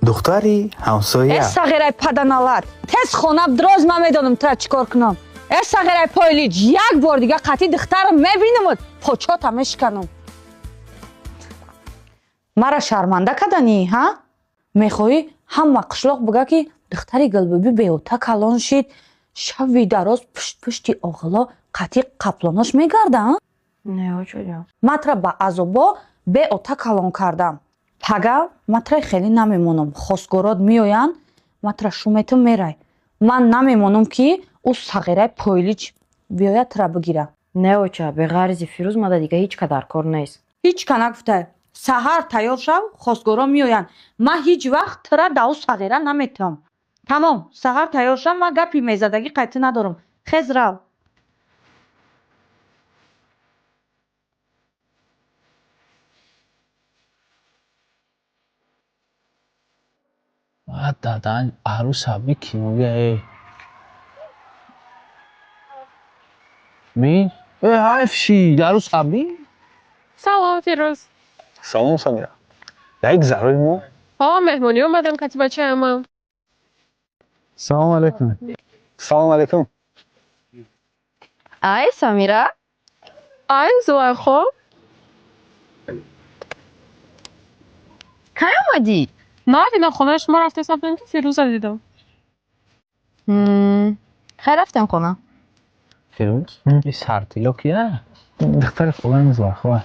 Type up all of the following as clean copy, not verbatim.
духтари ҳамсоя. Сағирай паданалар. Тез хонаб дроз ма медонам тра чикор кунам. Сағирай пойлич як бор дига қати духтарам мебинам, почота мешканам. Мара шарманда кадани, ҳа? Мехоҳӣ ҳама қишлоқ буга ки духтари Гулбуби беота калон шид, шави дароз пушти оғило қати қаплонош мегарда, ҳа? Не, очуҷа. Матра ба азобо беота калон кардам. Пага матра хеле намемонам. Хосгород меоянд, матра шуметам мерай. Ман намемонам ки ӯ сағирай пойлич биёяд тра бигира. Не, оча, беғарзи Фирӯз мада дига ҳеҷ кадар кор нест. Ҳеҷ ка нагуфта. Саҳар тайёр шав, хосгоро меоянд. Ман ҳеҷ вақт тра даву сағира наметавам. Тамом, саҳар тайёр шав, ман гапи мезадагӣ қайти надорам. Хез рав. Dadan arus abi kimga Min? Hayfshi, arus abi? سلام فیروز. سلام سمیرا. یک ضروری مو؟ مهمونی اومدم کتی بچه همم. سلام علیکم. سلام علیکم. Ай, Самира. آی زوای خوب. Кай омадӣ? نه دیدم خونه شما رفته سمتم که فیروز رو دیدم. Хай рафтем хона. Фирӯз? Ин сартило кия? Духтари хулами зуайхоа.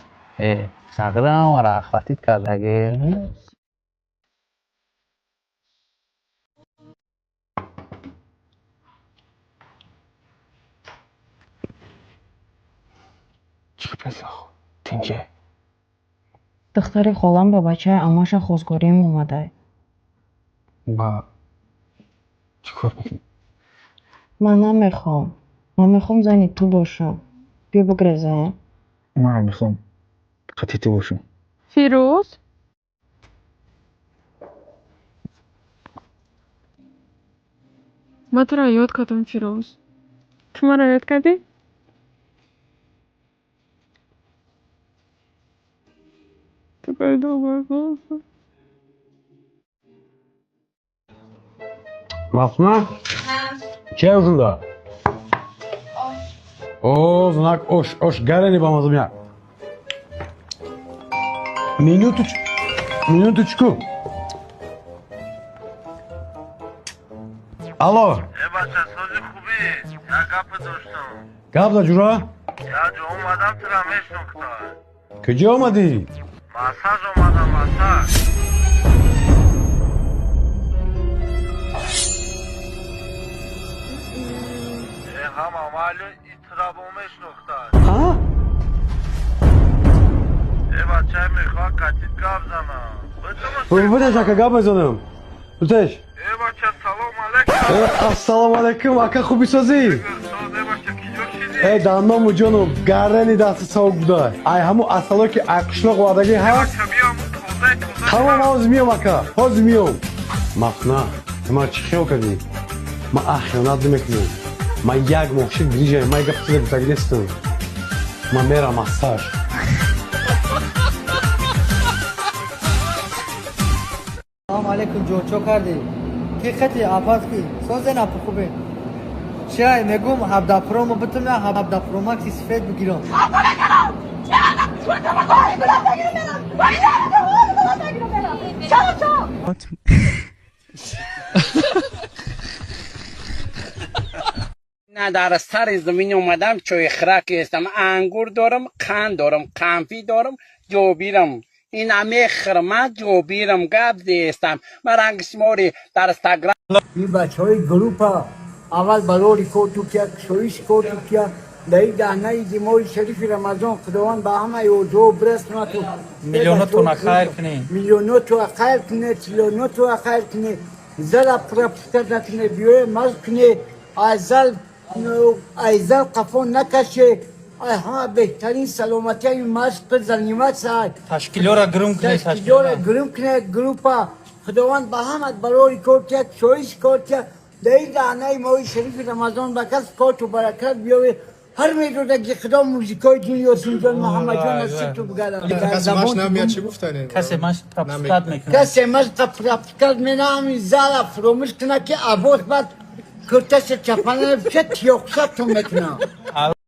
Сағирам ара ахватит кардаги. Чӣ песах? Тинҷе. Духтари холам ба бачаи амаша хозгорим омадай. Ба чӣ кор мекунӣ? Ман намехом. Ман мехом зани ту бошам. Бия бугрезаем. Ман мехом қати ту бошам. فیروز؟ من تو را یاد کردم فیروز. تو من را یاد کردی؟ تو پیدا بگو. Masma? Че uzunda? O, znak oş geleni bamazım ya. Minutочку. Alo. بچه سازی خوبی؟ یک گپ داشتم. Gap da cura. یا جا اومدم تو را میشناختم. Kıcı olmadı. مساج اومدم مساج. همه معلوم این ترا با میشناختم. Ha? بچه میخواه کتیب گپ زنم. Bu ne şaka gap ezanım. Tuteş. بچه سلام علیکم. Assalamu alaikum. Aka kubi sazi. سازی بچه کی جور شدی؟ Danmam canım. Garreni dası soğuk buday. Ay hamu asalo ki akışlıq vadagi ha. بچه بیام توزه. Tamam hoz miyom aka. Hoz miyom. Maqna. Ma çıkıyor kadi. Ma ahyanat demek mi? Ma yag moşik diriyeceğim. Ma yag pısıda bitagidestim. Ma mera masaj. سلام علیکم جو چو کردی؟ کی خطی آپاس کی؟ سوزه نا خوبه. چای میگم 17 پرو مو بتم یا 17 پرو ماکس سفید بگیرم. نه در سر زمین اومدم چوی خرک هستم انگور دارم قند دارم قنفی دارم جوبیرم این همه خرمت جوبیرم گب زیستم من رنگ شماری در استگرام این بچه های گروپا اول بلوری کوتو کیا شویش کوتو کیا دایی دهنه دیمای شریف رمضان خداوند با همه یوزو برست نتو میلیوناتون خیر کنی میلیوناتو خیر کنه تریلیوناتو خیر کنه زل پرپستر نکنه بیوه مز کنه ایزل قفون نکشه ها بهترین سلامتی های مشق زنیمت سای تشکیلو را گرم کنی تشکیلو را گرم کنه گروپا خداوند با همت بلوری کور کرد شویش کور کرد دایی دهنه ماهی شریف رمضان با کس کات و برکت بیاوه هر میدونه که خدا موزیکای دنیا سنجان محمد جان است تو بگردم کسی ماش نمیاد چی گفتنه کسی ماش قفقت میکنه کسی مش قفقت منام زال فراموش کنه که عباس بعد کرتش چپانه بشه تیوکسا تو میکنه